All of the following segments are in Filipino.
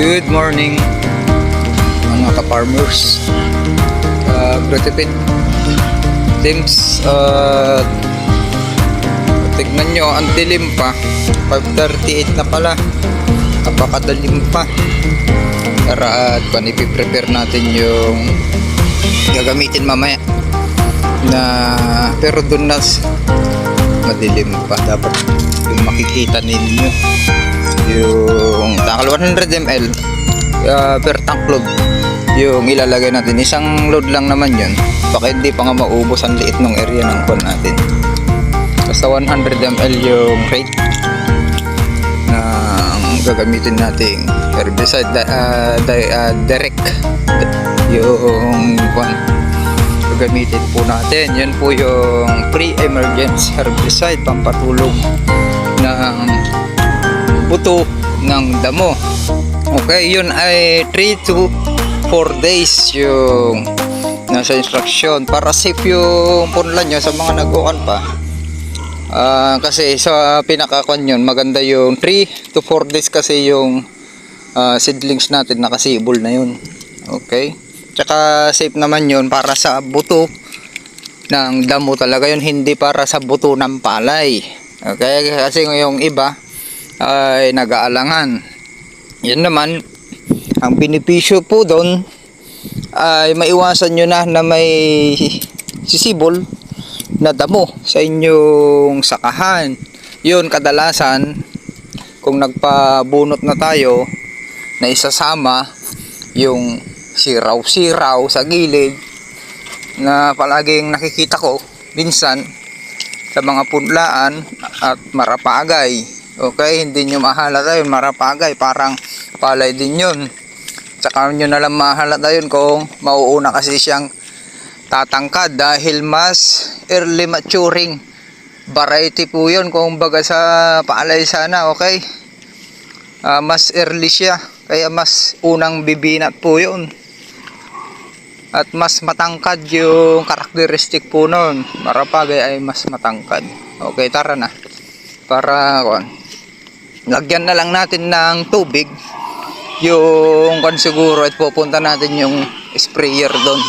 Good morning mga ka-farmers. Gratipid teams, tignan nyo, ang dilim pa, 5:38 na pala, napakadalim pa. Tara at panipiprepare natin yung gagamitin mamaya na, pero dun na madilim pa. Dapat yung makikita ninyo yung takal 100 ml per tank load yung ilalagay natin. Isang load lang naman yun, baka hindi pa nga maubos ang liit ng area ng kon natin. Basta 100 ml yung rate na gagamitin nating herbicide, direct yung kon gagamitin po natin. Yun po yung pre-emergence herbicide, pampatulog ng buto ng damo. Okay, yun ay 3 to 4 days yung nasa instruction para safe yung punla nyo sa mga nag-ukan pa. Kasi sa pinakakon yun, maganda yung 3 to 4 days kasi yung seedlings natin nakasibol na yun. Okay, tsaka safe naman yun para sa buto ng damo talaga yun, hindi para sa buto ng palay. Okay, kasi yung iba ay nag-aalangan. Yan naman ang benepisyo po doon, ay maiwasan nyo na may sisibol na damo sa inyong sakahan. Yun, kadalasan kung nagpabunot na tayo na isasama yung siraw-siraw sa gilid na palaging nakikita ko minsan sa mga punlaan at marapagay. Okay, hindi nyo mahalata yun, marapagay, parang palay din yun. Tsaka nyo nalang mahalata yun kung mauuna kasi siyang tatangkad dahil mas early maturing variety po yun. Kung baga sa palay sana, okay, mas early siya, kaya mas unang bibinat po yun. At mas matangkad yung karakteristik po nun. Marapagay ay mas matangkad. Okay, tara na. Para lagyan na lang natin ng tubig yung siguro at pupunta natin yung sprayer doon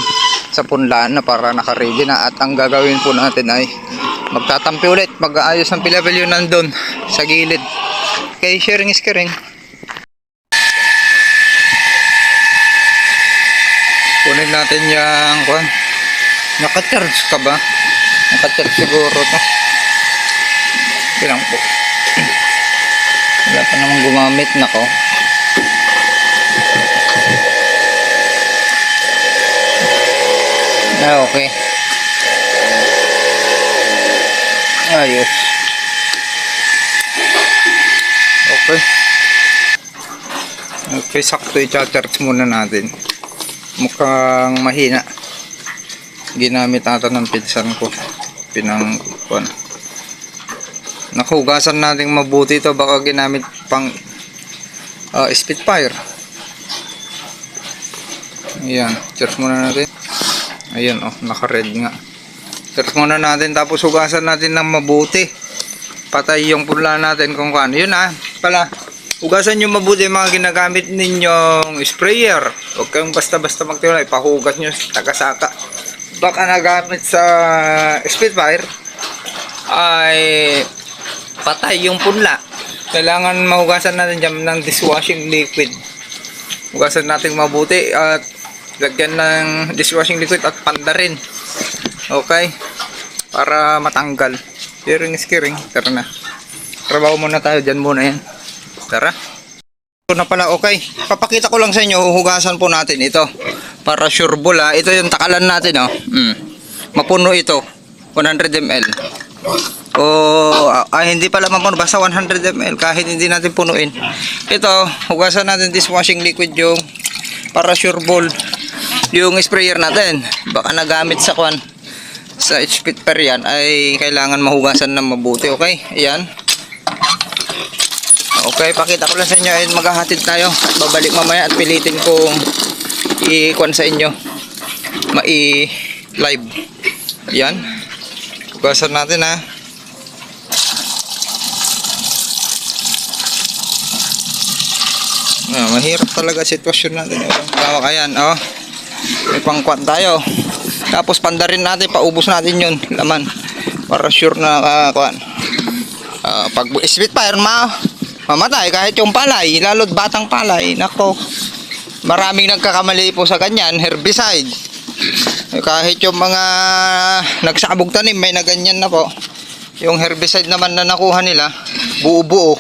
sa punlaan na para naka-ready na. At ang gagawin po natin ay magtatampi ulit, mag-aayos ng pilapil yun nandun sa gilid. Okay, sharing is caring. Kunin natin yung naka-charge ka ba? Naka-charge siguro to. Bilang po, wala pa namang gumamit na ko. Okay, ayos. Okay, sakto i-charge muna natin. Mukhang mahina. Ginamit natin ng pinsan ko, nakugasan natin mabuti ito, baka ginamit pang Spitfire. Ayan, charge muna natin. Ayan, naka-red nga. Charge muna natin, tapos hugasan natin ng mabuti. Patay yung punla natin kung ano. Yun pala, hugasan nyo mabuti mga ginagamit ninyong sprayer. Huwag kayong basta-basta magtiwala, ipahugas nyo taga-saka. Baka nagamit sa Spitfire ay patay yung punla. Kailangan mahugasan natin dyan ng dishwashing liquid. Hugasan natin mabuti at lagyan ng dishwashing liquid at pandarin. Okay, para matanggal. Sharing is caring. Tara na, trabaho muna tayo dyan muna yan. Tara. Ito na pala. Okay, papakita ko lang sa inyo, hugasan po natin ito para sure ball. Ito yung takalan natin. Mapuno ito, 100 ml. Hindi pala mapuno, basta 100 ml kahit hindi natin punuin. Ito, hugasan natin dishwashing liquid yung para sure ball yung sprayer natin. Baka nagamit sa sa Spitfire yan, ay kailangan mahugasan ng mabuti. Okay, ayan. Okay, pakita ko lang sa inyo, ay maghahatid tayo. Babalik mamaya at pilitin kong i-kuan sa inyo, mai-live. Ayan, hugasan natin Mahirap talaga sitwasyon natin. Tawag, ayan, may pangkwan tayo. Tapos pandarin natin, paubos natin yun, laman. Para sure na kakuan. Pag spitfire, mamatay kahit yung palay, lalo't batang palay. Nako, maraming nagkakamali po sa kanyan, herbicide. Kahit yung mga nagsabog tanim, may naganyan na po. Yung herbicide naman na nakuha nila, buo-buo.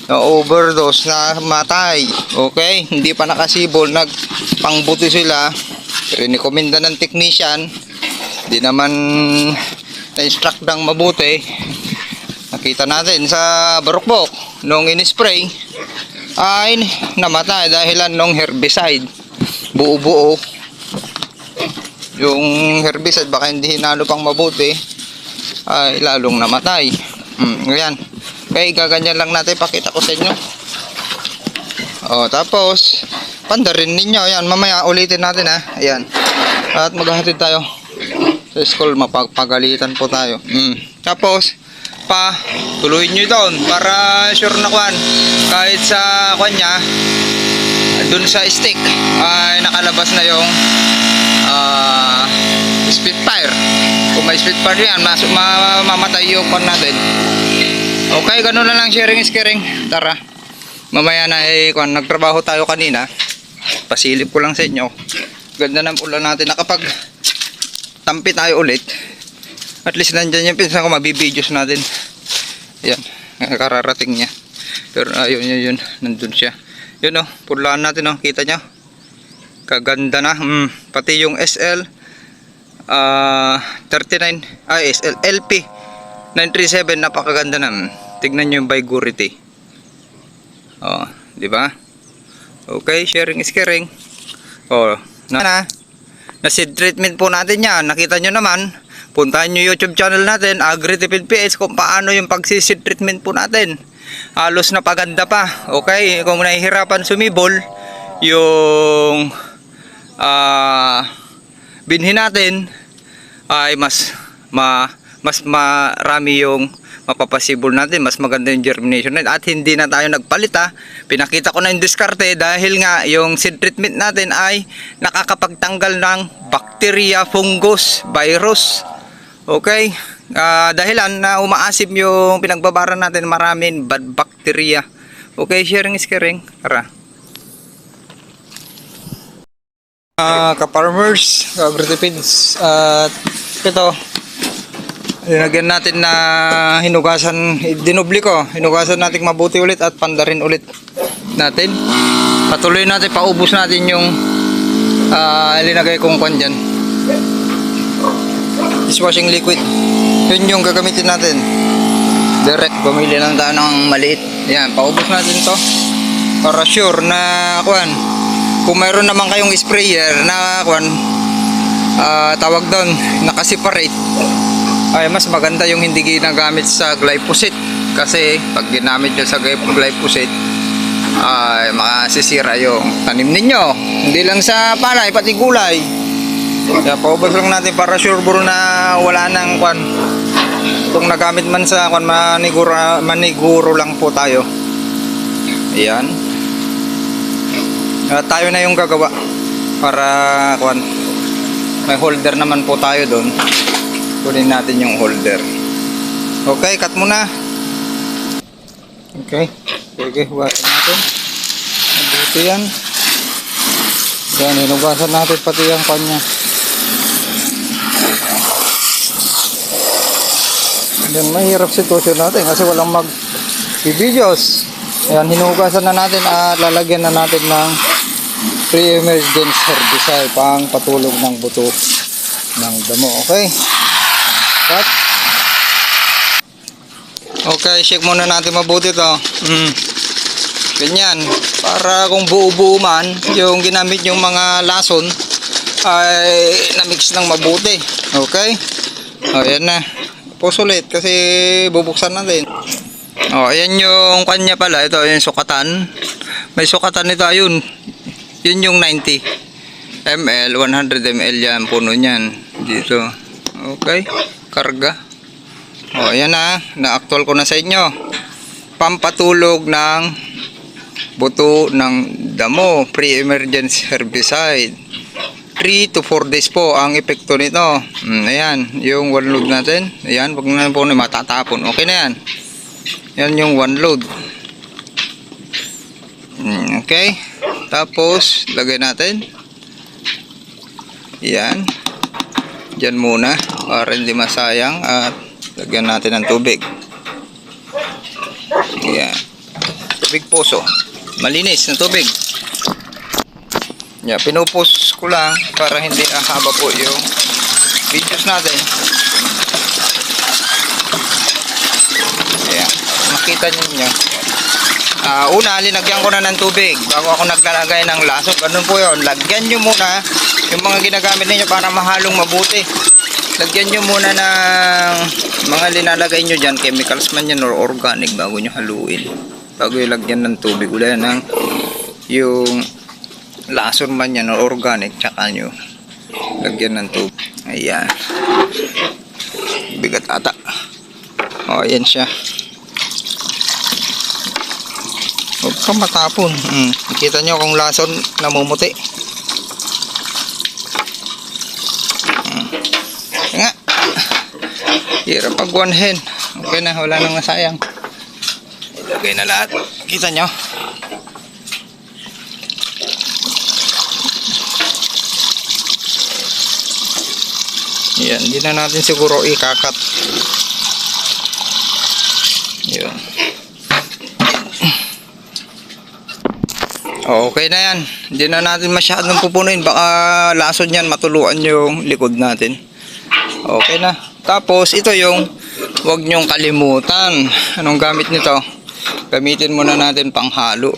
Na overdose, na matay. Okay, hindi pa nakasibol, nagpangbuti sila. Rinikomenda ng technician, hindi naman na-instruct ng mabuti. Nakita natin sa barukbok nung in-spray ay namatay dahilan ng herbicide. Buo-buo yung herbicide, baka hindi hinalo pang mabuti, ay lalong namatay. Ayan. Okay, gaganyan lang natin, pakita ko sa inyo. Tapos pandarin ninyo, ayan, mamaya ulitin natin ayan. At maghahatid tayo sa school, mapagpagalitan po tayo. Tapos tuloy nyo doon para sure na kwan, kahit sa kwan nya dun sa stick ay nakalabas na yung spitfire. Kung may spitfire yan, mamatay yung kwan natin. Okay, ganun na lang, sharing is caring. Tara, mamaya na kwan, nagtrabaho tayo kanina, pasilip ko lang sa inyo. Ganda ng ulan natin, nakapag tampi tayo ulit. At least nandyan yung pinsan ko, mabibidyo's natin. Ayan, kararating niya. Pero ayun, nandun siya. Yun pulaan natin kita nyo. Kaganda na. Pati yung SL 39, SL LP 937, napakaganda na. Tignan nyo yung vigority. Di ba? Okay, sharing is caring. Na seed treatment po natin yan. Nakita nyo naman. Puntahan nyo YouTube channel natin, AgriTipid PH, kung paano yung pagsisid treatment po natin. Halos na paganda pa. Okay, kung nahihirapan sumibol yung binhi natin, ay mas marami yung mapapasibol natin, mas maganda yung germination natin. At hindi na tayo nagpalit pinakita ko na yung diskarte dahil nga yung seed treatment natin ay nakakapagtanggal ng bacteria, fungus, virus. Okay, dahilan na umaasim yung pinagbabara natin, maraming bad bacteria. Okay, sharing is caring. Tara. Ka-farmers, AgriTipids, at ito, linagyan natin na hinugasan, dinubli ko, hinugasan natin mabuti ulit at pandarin ulit natin. Patuloy natin, paubos natin yung linagay kong kwan dyan, dishwashing liquid. Yun yung gagamitin natin. Direct, bumili lang tayo ng maliit. Yan, paubos natin to para sure na kwan. Kung mayroon naman kayong sprayer na kwan, tawag doon, nakaseparate, ay mas maganda yung hindi ginagamit sa glyphosate. Kasi pag ginamit nyo sa glyphosate, ay masisira yung tanim ninyo. Hindi lang sa palay, pati gulay. Kaya paubos lang natin para sure bro na wala nang kwan. Kung nagamit man sa kwan, maniguro lang po tayo. Ayan. Tayo na yung gagawa para kwan. May holder naman po tayo doon. Kunin natin yung holder. Okay, cut muna. Okay. Sige, hugasan natin. Mabuti yan. Yan, hinugasan natin pati yung kanya. Yan, mahirap sitwasyon natin kasi walang mag-videos. Ayan, hinugasan na natin at lalagyan na natin ng pre-emergence herbicide pang patulog ng buto ng damo. Okay. Cut. Okay, shake muna natin mabuti to. Ganyan. Para kung buo-buo man, yung ginamit yung mga lason ay na-mix ng mabuti. Okay. Ayan na. Pause ulit kasi bubuksan natin. Ayan yung kanya pala. Ito yung sukatan. May sukatan nito. Ayun. Yun yung 90 ml, 100 ml yan. Puno niyan. Dito. Okay. Karga. Ayan na. Na-actual ko na sa inyo. Pampatulog ng buto ng damo, pre-emergency herbicide. 3 to 4 days po ang epekto nito. Ayan, yung one load natin. Ayan, wag na po na matatapon. Okay na yan. Yan yung one load. Okay. Tapos, lagay natin. Ayan. Diyan muna para hindi masayang at lagyan natin ng tubig. Ayan. Tubig puso. Malinis na tubig. Yeah, pinupus ko lang para hindi haba po yung videos natin. Ayan. Makita niyo. Una, linagyan ko na ng tubig bago ako naglalagay ng laso. Ganun po yun. Lagyan nyo muna yung mga ginagamit ninyo para mahalong mabuti. Lagyan nyo muna ng mga linalagay nyo dyan, chemicals man yan or organic, bago nyo haluin. Bago ilagyan ng tubig. Ula ng yung lason man yan or organic, tsaka nyo lagyan ng tubig. Ayan. Bigat ata. O, ayan siya. Huwag kang matapon. Kita nyo kung lason namumuti. Nga. Hirap pag one hand. Okay na, wala nang nasayang. Ilagay na lahat. Kita nyo. Yan, hindi na natin siguro ikakat. Yun. Okay na yan. Hindi na natin masyadong pupunuin. Baka lason yan, matuluan yung likod natin. Okay na. Tapos ito yung huwag nyong kalimutan. Anong gamit nito? Gamitin muna natin panghalo.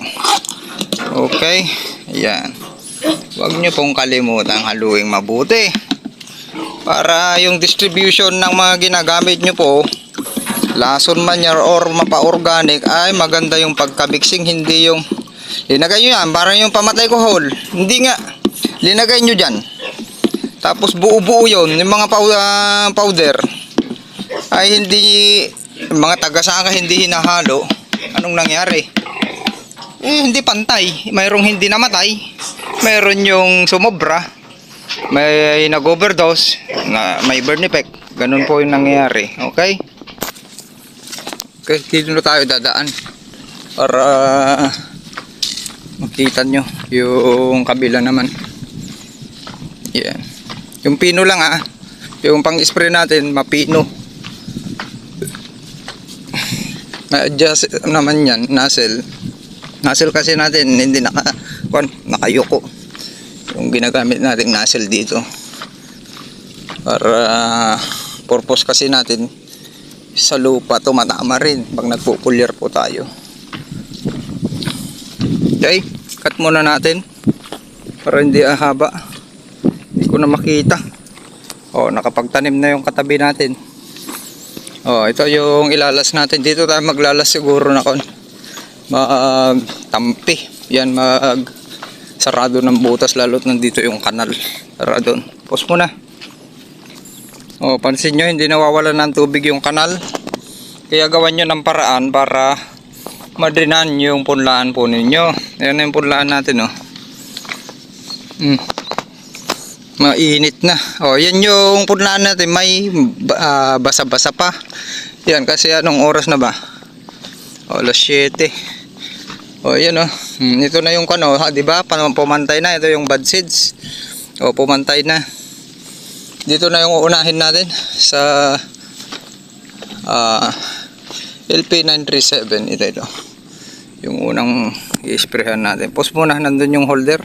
Okay. Yan. Huwag nyo pong kalimutan haluing mabuti. Para yung distribution ng mga ginagamit nyo po, lason man yan or mapa-organic, ay maganda yung pagka-mixing. Hindi yung linagay nyo yan, parang yung pamatay ko whole. Hindi nga. Linagay nyo dyan. Tapos buo-buo yun. Yung mga powder ay hindi, mga taga-saka hindi hinahalo. Anong nangyari? Hindi pantay. Mayroong hindi namatay. Mayroon yung sumobra. May nag-overdose. May burn effect. Ganun po yung nangyari. Okay? Okay, dito na tayo dadaan. Para makita nyo yung kabila naman. Yan. Yung pino lang yung pang spray natin mapino. Na-adjust naman yan, nozzle kasi natin hindi nakayuko yung ginagamit nating nozzle dito para purpose kasi natin sa lupa tumatama rin pag nagpupulyar po tayo. Okay, cut muna natin para hindi haba. Hindi ko na makita. Nakapagtanim na yung katabi natin. Ito yung ilalas natin. Dito tayo maglalas siguro na magtampi. Yan, sarado ng butas, lalo't nandito yung kanal. Tara doon. Pause muna. Pansin nyo, hindi nawawala ng tubig yung kanal. Kaya gawan nyo ng paraan para madrenan yung punlaan po ninyo. Ayan na yung punlaan natin, mainit na. Yan yung punlaan natin. May basa-basa pa. Yan, kasi anong oras na ba? Alas 7. Yan ito na yung di ba? Pumantay na. Ito yung bad seeds. Pumantay na. Dito na yung uunahin natin sa LP937. Ito. Yung unang i-sprayhan natin. Pause muna, nandun yung holder.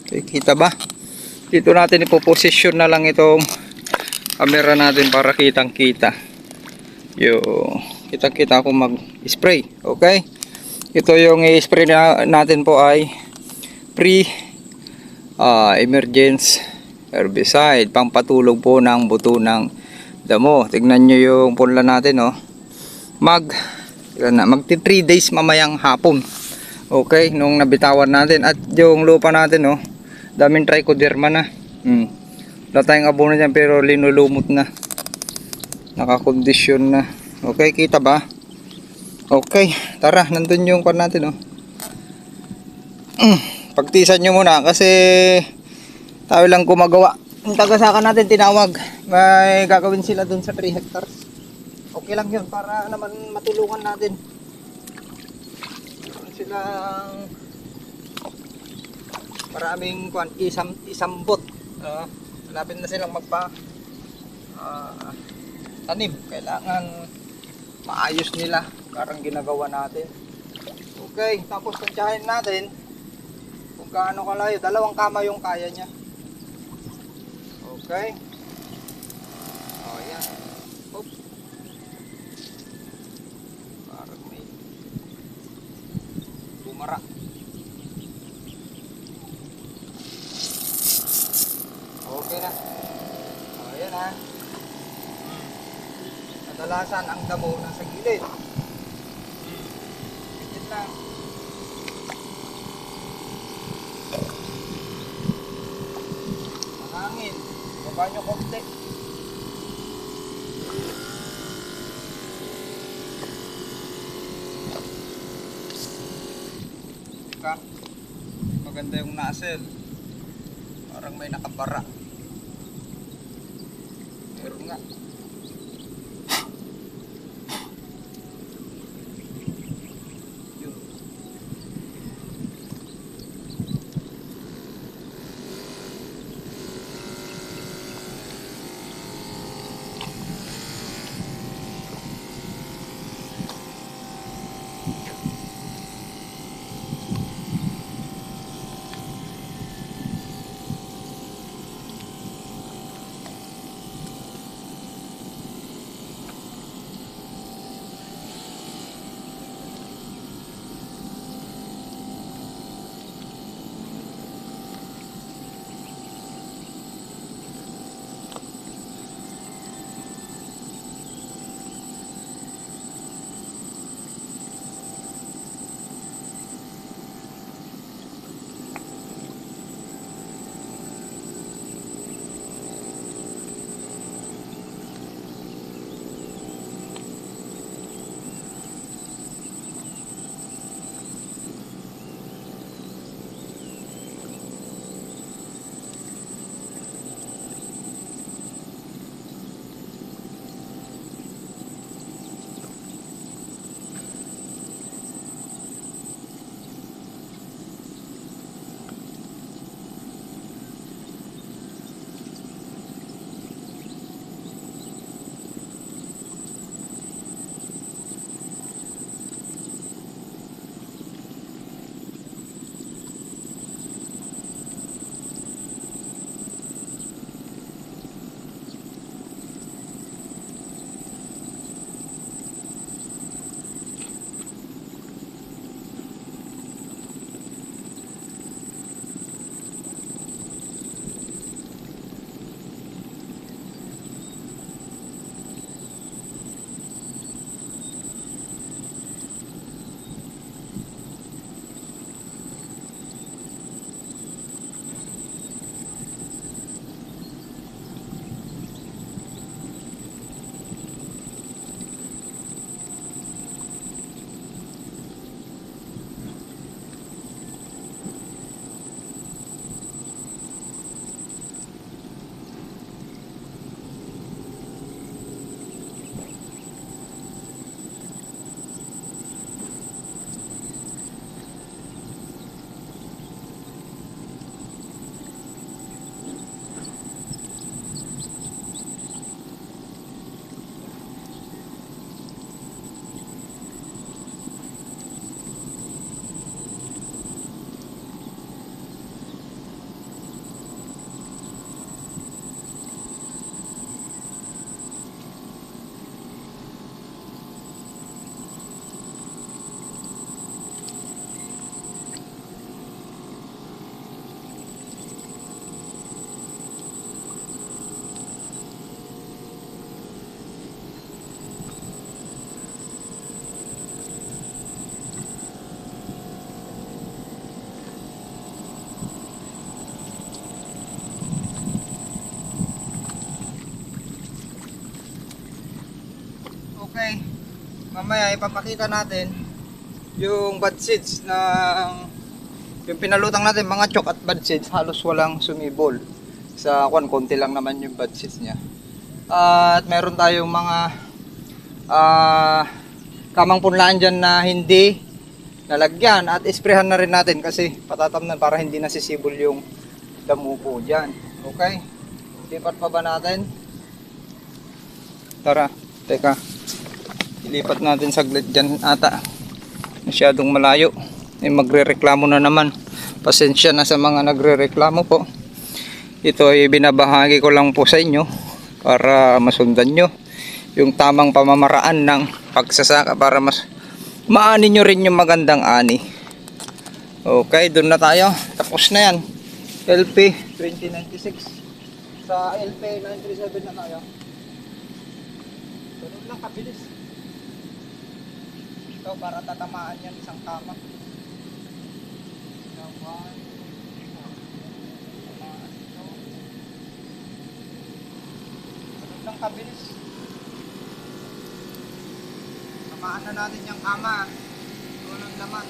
Okay, kita ba? Dito natin ipoposisyon na lang itong camera natin para kitang kita. Kita kung mag-spray. Okay? Ito yung i-spray natin po ay pre-emergency herbicide. Pampatulog po ng buto ng damo. Tignan nyo yung punla natin. Magti 3 days mamayang hapon. Okay? Nung nabitawan natin. At yung lupa natin daming trichoderma na. Wala tayong abono dyan pero linulumot na. Nakakondisyon na. Okay, kita ba? Okay, tara, nandun yung pan natin Pagtisan nyo muna kasi tayo lang gumagawa. Yung taga-saka natin tinawag. May gagawin sila dun sa 3 hectares. Okay lang yun para naman matulungan natin. Meron silang maraming isambot. Malapit na silang magpa tanim. Kailangan maayos nila. Parang ginagawa natin. Okay, tapos tansyahin natin kung gaano kalayo. 2 kama yung kaya niya. Okay. Oh, yan. Oops. Parang may bumara. Okay na. Oh, yan ha. Kadalasan ang damo nasa gilid. Gilid lang. Hangin. Baba nyo konti. Ka. Maganda yung nozzle. Parang may nakabara. Meron nga. Yun. Okay, mamaya ipapakita natin yung bud seeds ng Yung pinalutang natin mga chok at bad seeds, halos walang sumibol. Sa konti lang naman yung bad seeds niya. At meron tayong mga kamang punlaan dyan na hindi nalagyan. At isprehan na rin natin kasi patatamnan para hindi nasisibol yung damo po dyan. Okay? Lipat pa ba natin? Tara, teka. Ilipat natin saglit dyan ata. Masyadong malayo. Magre-reklamo na naman. Pasensya na sa mga nagre-reklamo po. Ito ay binabahagi ko lang po sa inyo para masundan nyo yung tamang pamamaraan ng pagsasaka para mas maani nyo rin yung magandang ani. Okay, doon na tayo. Tapos na yan. LP 2096. Sa LP 937 na tayo. Ganun lang kabilis. Ito para tatamaan yan isang kama. Ganun lang kabilis. Tamaan na natin yung kama. Ganun naman.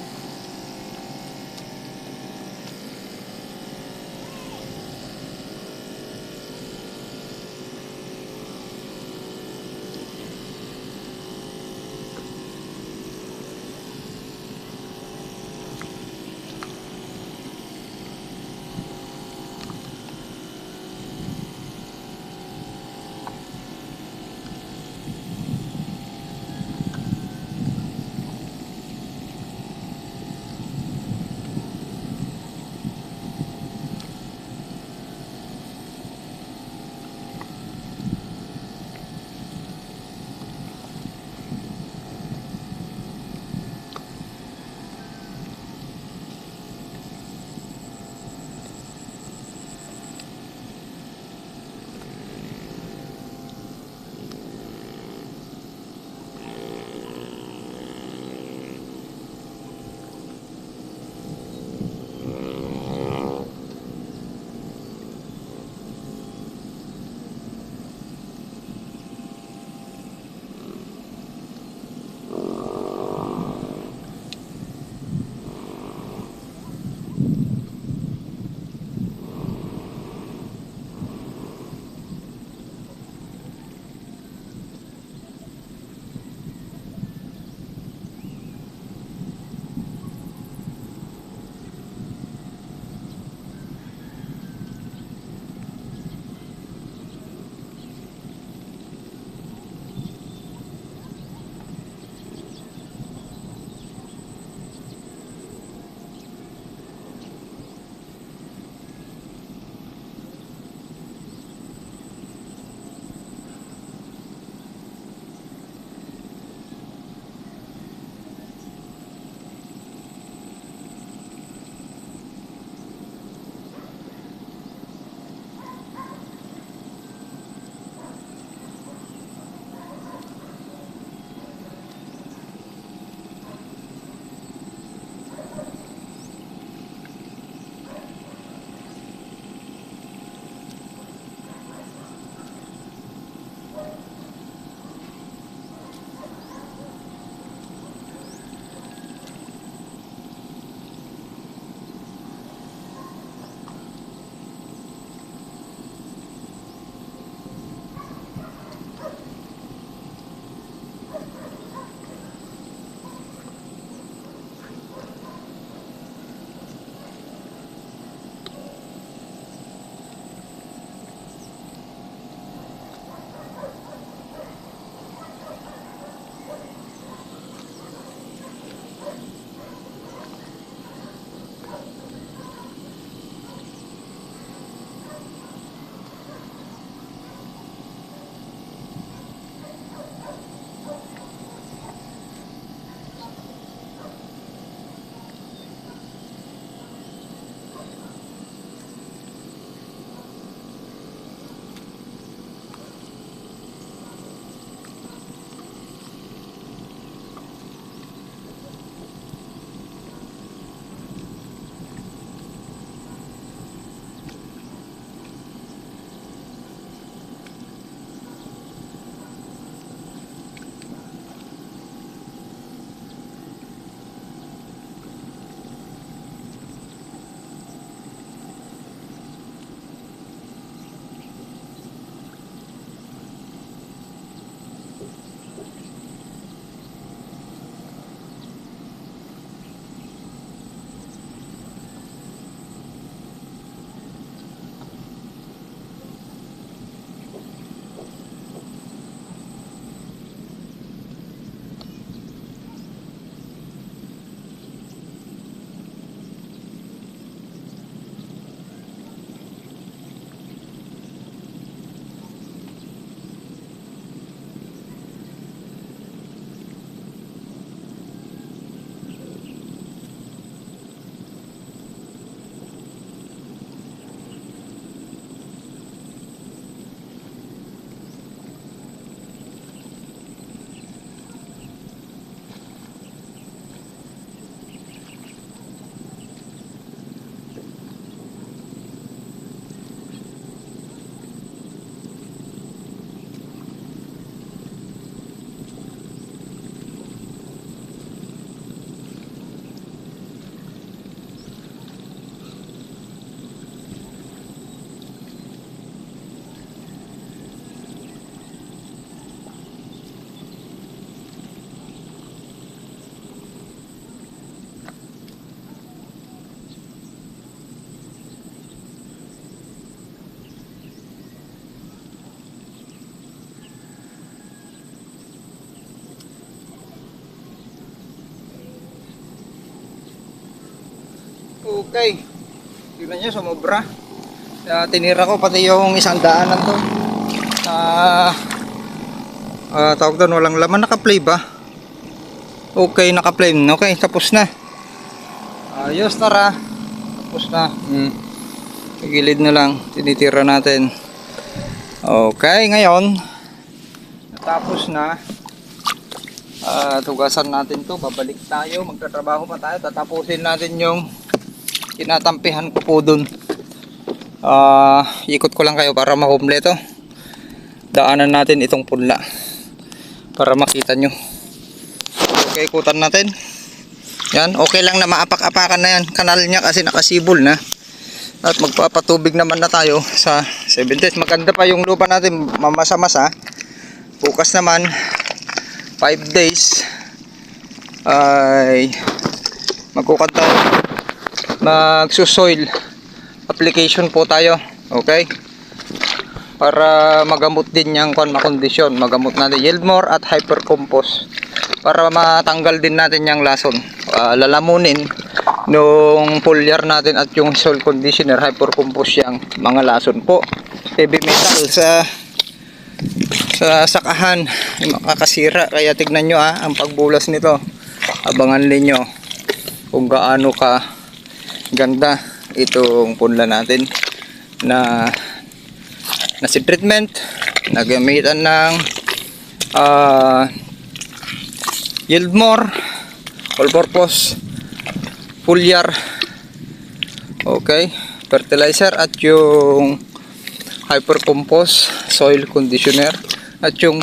Okay. Tignan nyo, sumobra. Tinira ko pati yung 100 to. Tawag doon, walang laman. Naka-play ba? Okay, naka-play. Okay, tapos na. Ayos, tara. Tapos na. Gilid na lang. Tinitira natin. Okay, ngayon. Natapos na. Tugasan natin to. Babalik tayo. Magtatrabaho pa tayo. Tatapusin natin yung tinatampihan ko po dun. Ikot ko lang kayo para makumpleto. Daanan natin itong punla para makita nyo. Okay, ikutan natin. Yan, okay lang na maapak-apakan na yan. Kanal niya kasi nakasibol na. At magpapatubig naman na tayo sa 7 days. Maganda pa yung lupa natin, mamasa-masa. Bukas naman 5 days ay magkukan tayo. Magsusoil application po tayo. Okay? Para magamot din yung makondisyon. Magamot natin yield more at hypercompose. Para matanggal din natin yung lason. Lalamunin nung foliar natin at yung soil conditioner, hypercompose yung mga lason po. Heavy metal sa sakahan makakasira, kaya tignan nyo ang pagbulas nito. Abangan ninyo kung gaano ka ganda itong punla natin na seed treatment, nagamitan ng yield more, all purpose foliar, okay, fertilizer at yung hypercompose soil conditioner at yung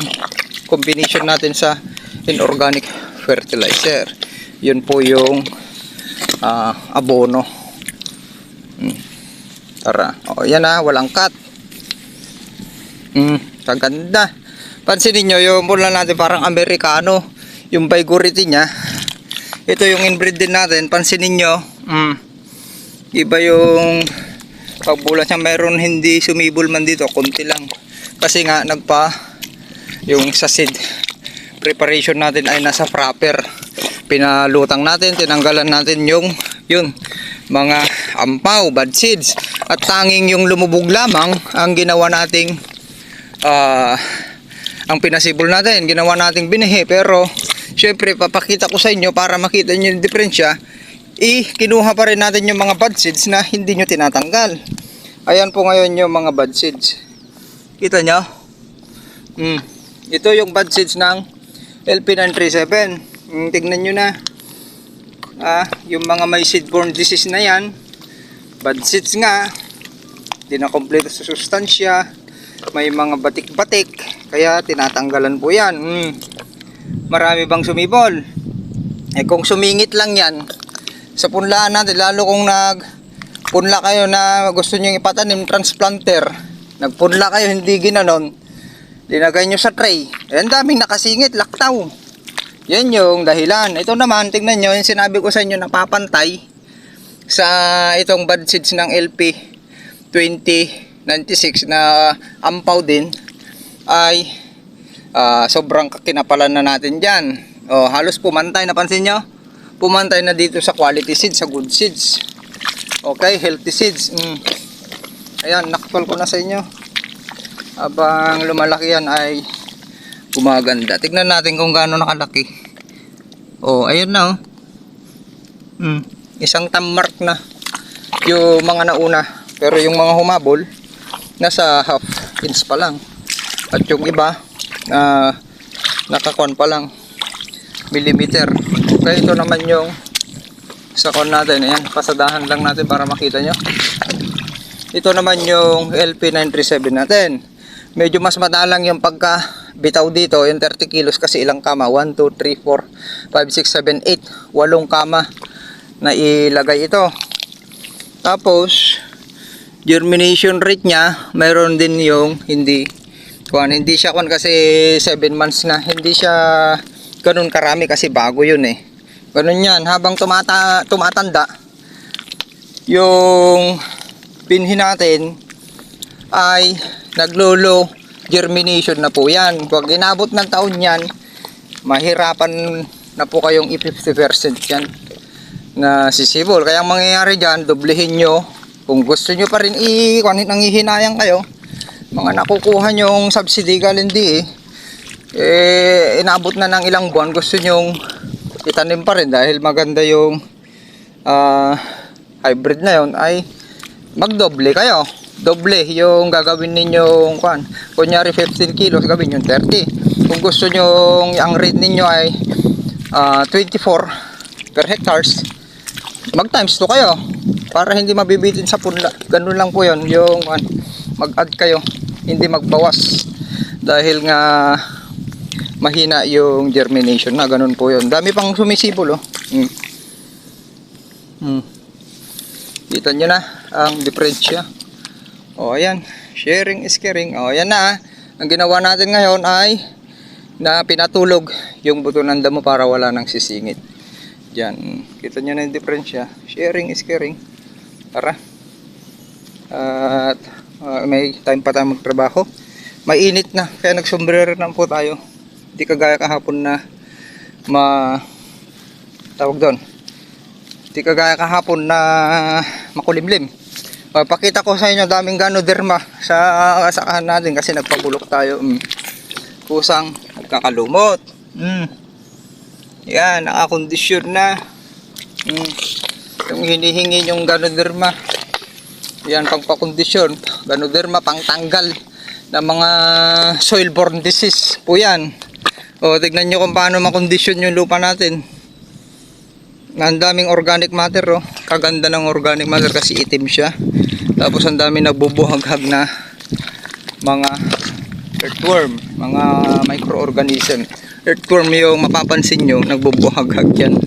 combination natin sa inorganic fertilizer. Yun po yung abono. Tara, yan walang cut. Kaganda. Pansinin nyo yung mula natin parang Amerikano, yung vigority nya. Ito yung inbreed din natin. Pansinin nyo, iba yung pagbulas niya. Mayroon hindi sumibol man dito, konti lang kasi nga yung sa seed preparation natin ay nasa proper. Pinalutang natin, tinanggalan natin yung mga ampaw, bad seeds, at tanging yung lumubog lamang ang ginawa nating ang pinasibol natin, ginawa nating binihi. Pero syempre papakita ko sa inyo para makita nyo yung diferensya. Kinuha pa rin natin yung mga bad seeds na hindi nyo tinatanggal. Ayan po ngayon yung mga bad seeds. Kita nyo? Ito yung bad seeds ng LP937. Tignan nyo na. Yung mga may seedborne disease na yan, bad seeds nga, di na kompleto sa sustansya, may mga batik-batik, kaya tinatanggalan po yan. Marami bang sumibol? Kung sumingit lang yan sa punlaan natin, lalo kung nagpunla kayo na gusto nyo ipatanim transplanter, nagpunla kayo hindi ginanon, linagay nyo sa tray, ang daming nakasingit, laktaw. Yan yung dahilan. Ito naman, tingnan nyo, yung sinabi ko sa inyo, napapantay sa itong bad seeds ng LP 2096 na ampaw din, ay sobrang kinapalan na natin dyan. Halos pumantay, napansin nyo? Pumantay na dito sa quality seeds, sa good seeds. Okay, healthy seeds. Ayan, nakapal ko na sa inyo. Habang lumalaki yan ay gumaganda. Tignan natin kung gaano nakalaki. Ayun na isang thumb mark na yung mga nauna. Pero yung mga humabol, nasa half inch pa lang. At yung iba, nakakuan pa lang, millimeter. Kaya ito naman yung sa kon natin. Ayan, pasadahan lang natin para makita nyo. Ito naman yung LP937 natin. Medyo mas madalang yung pagka bitaw dito, yung 30 kilos kasi ilang kama, 1, 2, 3, 4, 5, 6, 7, 8, 8 kama na ilagay ito. Tapos germination rate nya, mayroon din yung hindi siya kasi 7 months na, hindi siya ganun karami kasi bago yun ganun yan, habang tumatanda yung binhi natin ay naglolo germination na po yan. Pag inabot ng taon yan, mahirapan na po kayong i-50% yan. na sisibol. Kaya ang mangyayari dyan, doblehin nyo. Kung gusto nyo pa rin nanghihinayang kayo, mga nakukuha nyong subsidy galing inabot na ng ilang buwan, gusto nyong itanim pa rin dahil maganda yung hybrid na yon, ay magdoble kayo. Doble yung gagawin ninyong kunyari 15 kilos, gawin yung 30. Kung gusto nyo ang rate ninyo ay 24 per hectares, mag times 2 kayo para hindi mabibitin sa punla. Ganun lang po yon, yung mag-add kayo, hindi magbawas dahil nga mahina yung germination na. Ganun po yon. Dami pang sumisibol Kita nyo na ang diferensya. O ayan, sharing is caring. O ayan na. Ang ginawa natin ngayon ay na pinatulog yung buto ng damo para wala nang sisingit. Diyan, kita nyo na yung diferensya. Sharing is caring. Tara. At may time pa tayo magtrabaho. Mainit na, kaya nagsombrero na po tayo. Hindi kagaya kahapon na tawag doon. Hindi kagaya kahapon na makulimlim. Papakita ko sa inyo daming ganoderma sa sakahan natin kasi nagpabulok tayo. Kusang nagkakalumot. Yan, nakakondisyon na. Yung hinihingi yung ganoderma. Yan, pangpakondisyon. Ganoderma, pangtanggal ng mga soil-borne disease po yan. O, tignan nyo kung paano makondisyon yung lupa natin. Ang daming organic matter, kaganda ng organic matter kasi itim siya. Tapos ang daming nagbubuhaghag na mga earthworm, mga microorganism. Earthworm yung mapapansin nyo, nagbubuhaghag yan.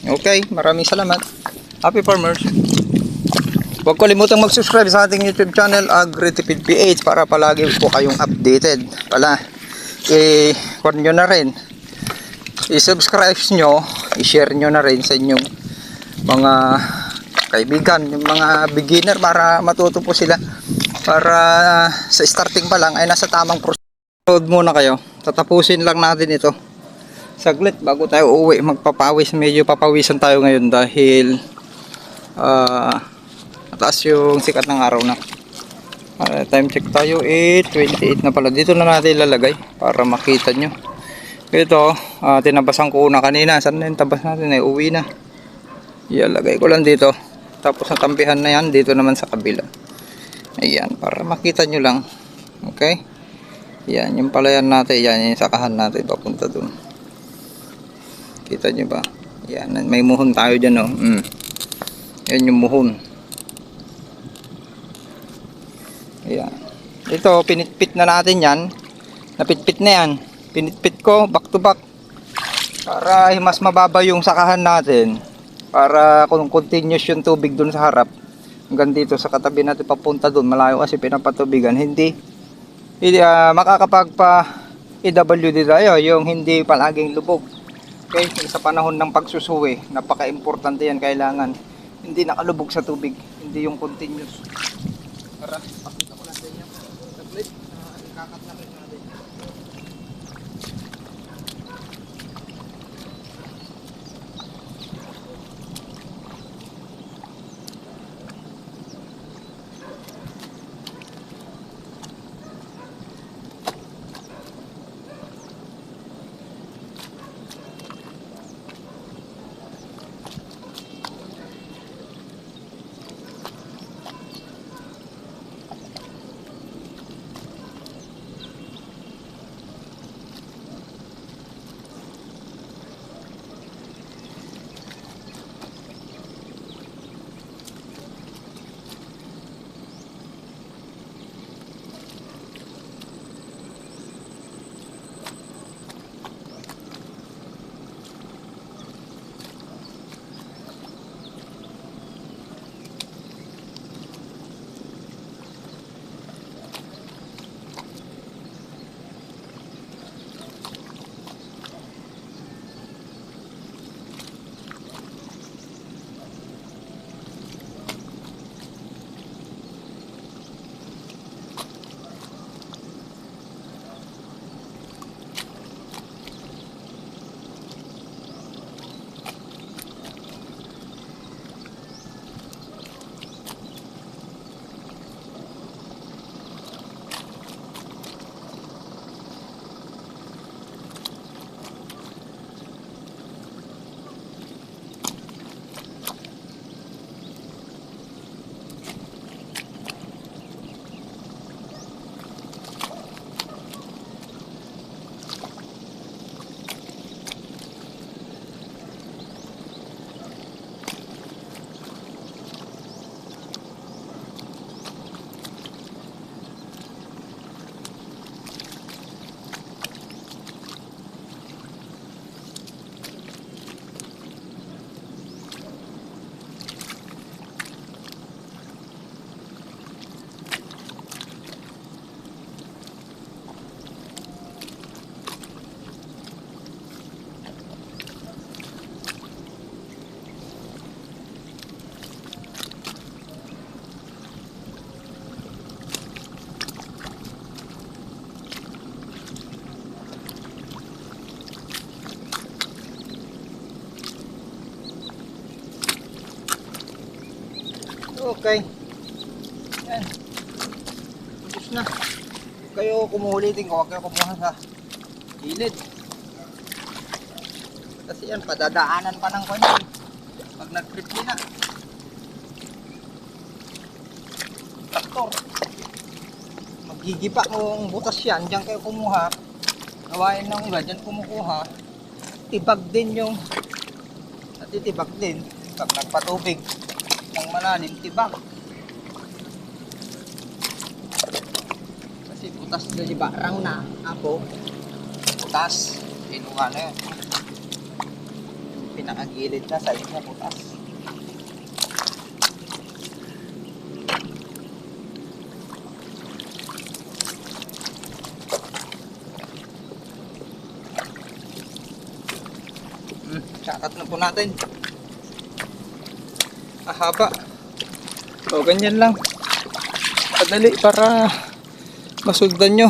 Okay, maraming salamat. Happy farmers. Huwag kalimutang mag-subscribe sa ating YouTube channel Agritipid PH para palagi po kayong updated. Kuwan nyo na rin, i-subscribe nyo, i-share nyo na rin sa inyong mga kaibigan, yung mga beginner, para matuto po sila, para sa starting pa lang ay nasa tamang proseso muna kayo. Tatapusin lang natin ito saglit bago tayo uuwi magpapawis. Medyo papawisan tayo ngayon dahil mataas yung sikat ng araw na. Time check tayo, 28 na pala. Dito na natin ilalagay para makita nyo. Ito, tinabasan ko una kanina. Saan na yung tabas natin? Uwi na. Ilalagay ko lang dito. Tapos natampihan na yan dito naman sa kabila. Ayan, para makita nyo lang. Okay? Yan, yung palayan natin. Yan, yung sakahan natin papunta dun. Kita nyo ba? Yan, may muhon tayo dyan, Yan yung muhon. Ayan. Ito, pinitpit na natin yan. Napitpit na yan. Pinitpit ko back to back para mas mababa yung sakahan natin, para kung continuous yung tubig dun sa harap hanggang dito sa katabi natin papunta dun, malayo kasi pinapatubigan, hindi makakapagpa EWD tayo, yung hindi palaging lubog. Okay, sa panahon ng pagsusuwi, napaka-importante yan, kailangan hindi nakalubog sa tubig, hindi yung continuous. Tara, pakita ko lang sa inyo saglit, ikakat na rin natin. Okay. Yan. Tapos na. Huwag kayo kumuhulitin ko. Huwag kayo kumuha sa gilid. Kasi yan, padadaanan pa ng kanya. Pag nag-tripli na. Traktor. Magigipa kung butas yan. Diyan kayo kumuha. Gawain ng iba. Diyan kumukuha. Tibag din yung natitibag din. Pag nagpatubig ng malalim, tibag. Kasi butas na di ba? Rang na. Apo. Butas. Kinuha na yun. Pinakagilid na sa inyo butas. Kakat na po natin. Haba. So ganyan lang. Padali para masundan nyo.